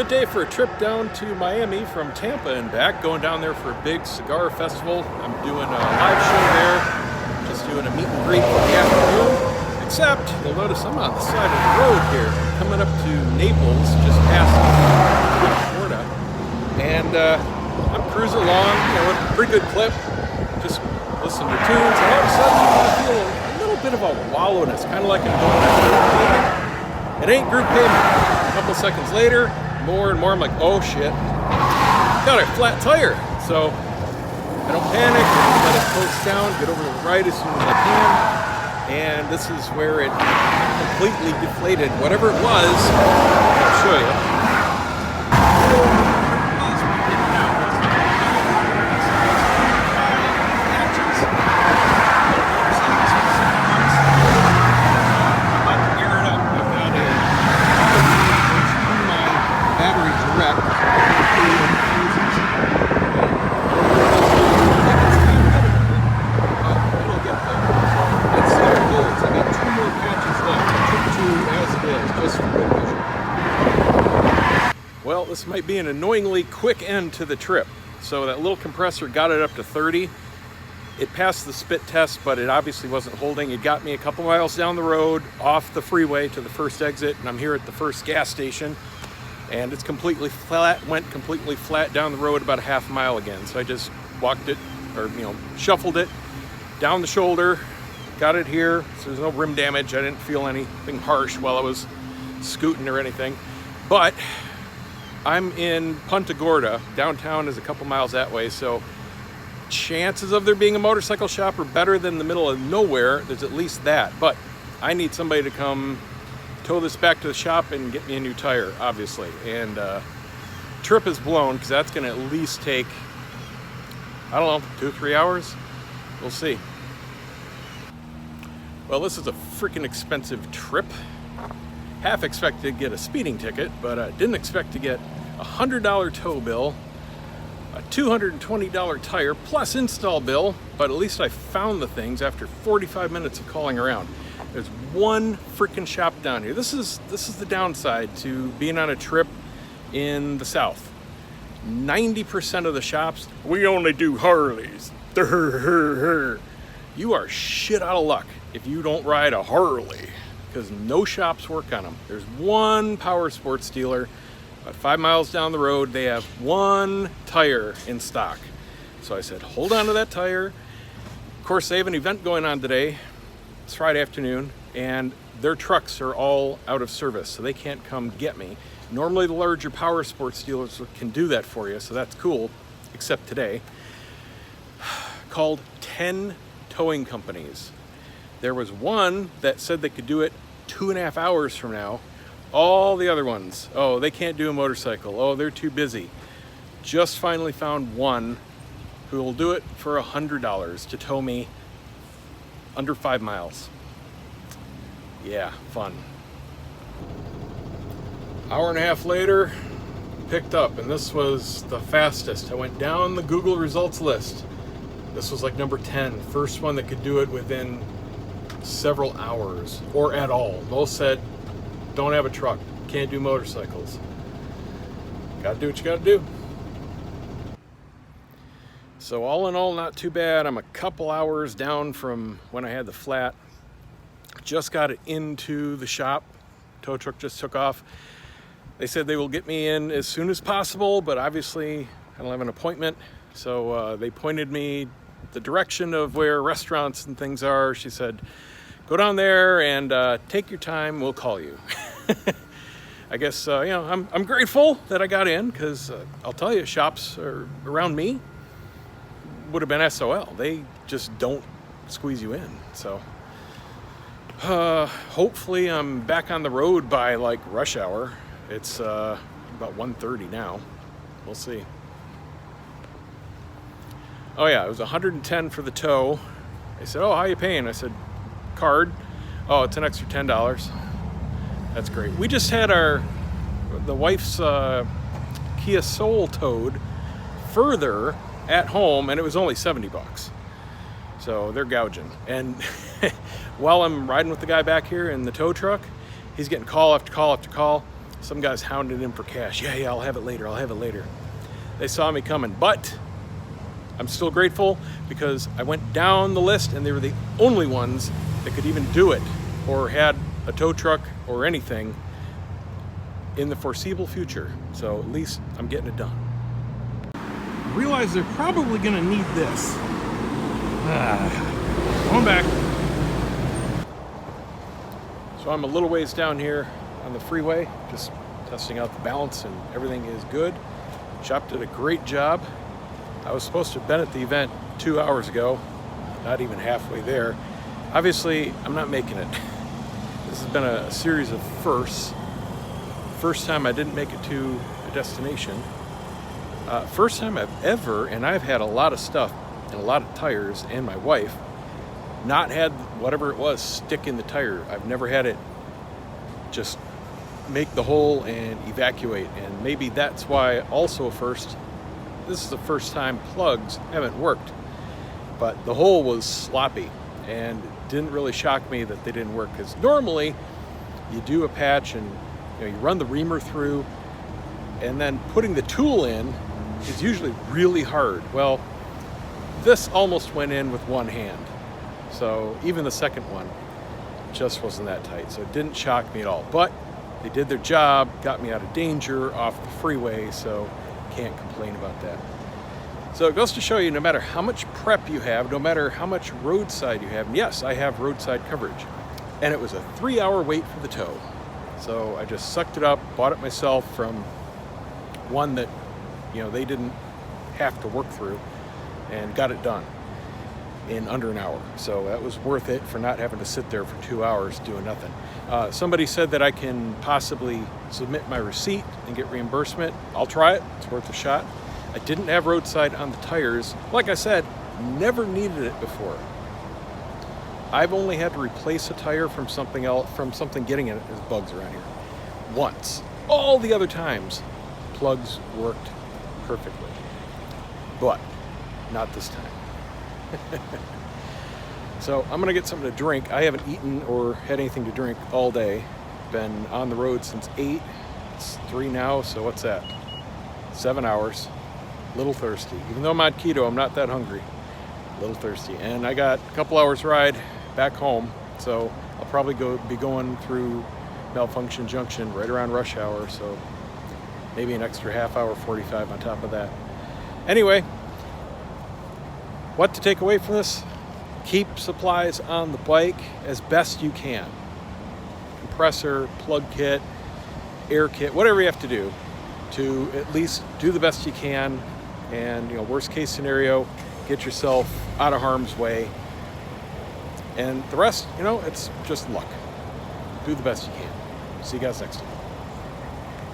Good day for a trip down to Miami from Tampa and back. Going down there for a big cigar festival. I'm doing a live show there. Just doing a meet and greet for the afternoon. Except, you'll notice I'm on the side of the road here. Coming up to Naples, just past Florida. And I'm cruising along, with a pretty good clip. Just listening to tunes. And all of a sudden, I feel a little bit of a wallowness. Kind of like I'm going on group pavement. It ain't group pavement. A couple seconds later, more and more, I'm like, oh shit, got a flat tire. So I don't panic, I let it coast down, get over to the right as soon as I can, and this is where it completely deflated. Whatever it was, I'll show you. Well, this might be an annoyingly quick end to the trip. So that little compressor got it up to 30. It passed the spit test, but it obviously wasn't holding. It got me a couple miles down the road, off the freeway to the first exit, and I'm here at the first gas station. And it's completely flat, went completely flat down the road about a half mile again. So I just walked it, or shuffled it down the shoulder, got it here. So there's no rim damage. I didn't feel anything harsh while I was scooting or anything. But I'm in Punta Gorda. Downtown is a couple miles that way, so chances of there being a motorcycle shop are better than the middle of nowhere. There's at least that, but I need somebody to come tow this back to the shop and get me a new tire, obviously. And trip is blown because that's gonna at least take, I don't know, 2 or 3 hours. We'll see. Well, this is a freaking expensive trip. Half expected to get a speeding ticket, but didn't expect to get a $100 tow bill, a $220 tire plus install bill, but at least I found the things after 45 minutes of calling around. There's one freaking shop down here. This is the downside to being on a trip in the South. 90% of the shops, we only do Harleys. You are shit out of luck if you don't ride a Harley, because no shops work on them. There's one power sports dealer, about 5 miles down the road. They have one tire in stock. So I said, hold on to that tire. Of course, they have an event going on today. It's Friday afternoon, and their trucks are all out of service, so they can't come get me. Normally the larger power sports dealers can do that for you, so that's cool, except today. Called 10 towing companies. There was one that said they could do it 2.5 hours from now. All the other ones, oh, they can't do a motorcycle. Oh, they're too busy. Just finally found one who will do it for $100 to tow me under 5 miles. Yeah, fun. Hour and a half later, picked up, and this was the fastest. I went down the Google results list. This was like number 10, first one that could do it within several hours or at all. Most said, don't have a truck, can't do motorcycles. Gotta do what you gotta do. So all in all, not too bad. I'm a couple hours down from when I had the flat. Just got it into the shop. Tow truck just took off. They said they will get me in as soon as possible, but obviously I don't have an appointment. So they pointed me the direction of where restaurants and things are. She said, go down there and take your time, we'll call you. I guess, I'm grateful that I got in, because I'll tell you, shops around me would have been SOL. They just don't squeeze you in. So hopefully I'm back on the road by like rush hour. It's about 1:30 now. We'll see. Oh yeah, it was 110 for the tow. They said, oh, how you paying? I said, card. Oh, it's an extra $10. That's great. We just had the wife's Kia Soul towed further at home, and it was only $70. So they're gouging. And while I'm riding with the guy back here in the tow truck, he's getting call after call after call. Some guys hounded him for cash. Yeah, I'll have it later, I'll have it later. They saw me coming, but I'm still grateful because I went down the list and they were the only ones that could even do it or had a tow truck or anything in the foreseeable future. So at least I'm getting it done. I realize they're probably gonna need this. Going back. So I'm a little ways down here on the freeway, just testing out the balance, and everything is good. Shop did a great job. I was supposed to have been at the event 2 hours ago, not even halfway there. Obviously, I'm not making it. This has been a series of firsts. First time I didn't make it to a destination. First time I've ever, and I've had a lot of stuff and a lot of tires, and my wife, not had whatever it was stick in the tire. I've never had it just make the hole and evacuate, and maybe that's why also first, this is the first time plugs haven't worked, but the hole was sloppy and it didn't really shock me that they didn't work, because normally you do a patch and you run the reamer through, and then putting the tool in is usually really hard. Well, this almost went in with one hand, so even the second one just wasn't that tight, so it didn't shock me at all. But they did their job, got me out of danger off the freeway, so can't complain about that. So it goes to show you, no matter how much prep you have, no matter how much roadside you have, and yes, I have roadside coverage, and it was a 3-hour wait for the tow. So I just sucked it up, bought it myself from one that, they didn't have to work through, and got it done in under an hour. So that was worth it for not having to sit there for 2 hours doing nothing. Somebody said that I can possibly submit my receipt and get reimbursement. I'll try it, it's worth a shot. I didn't have roadside on the tires. Like I said, never needed it before. I've only had to replace a tire from something else, from something getting in it. There's bugs around here. Once. All the other times, plugs worked perfectly. But not this time. So I'm gonna get something to drink. I haven't eaten or had anything to drink all day. Been on the road since 8. It's 3 now, so what's that? 7 hours. Little thirsty. Even though I'm on keto, I'm not that hungry. Little thirsty. And I got a couple hours ride back home, so I'll probably be going through Malfunction Junction right around rush hour, so maybe an extra half hour, 45 on top of that. Anyway, what to take away from this? Keep supplies on the bike as best you can. Compressor, plug kit, air kit, whatever you have to do to at least do the best you can. And worst case scenario, get yourself out of harm's way. And the rest, it's just luck. Do the best you can. See you guys next time.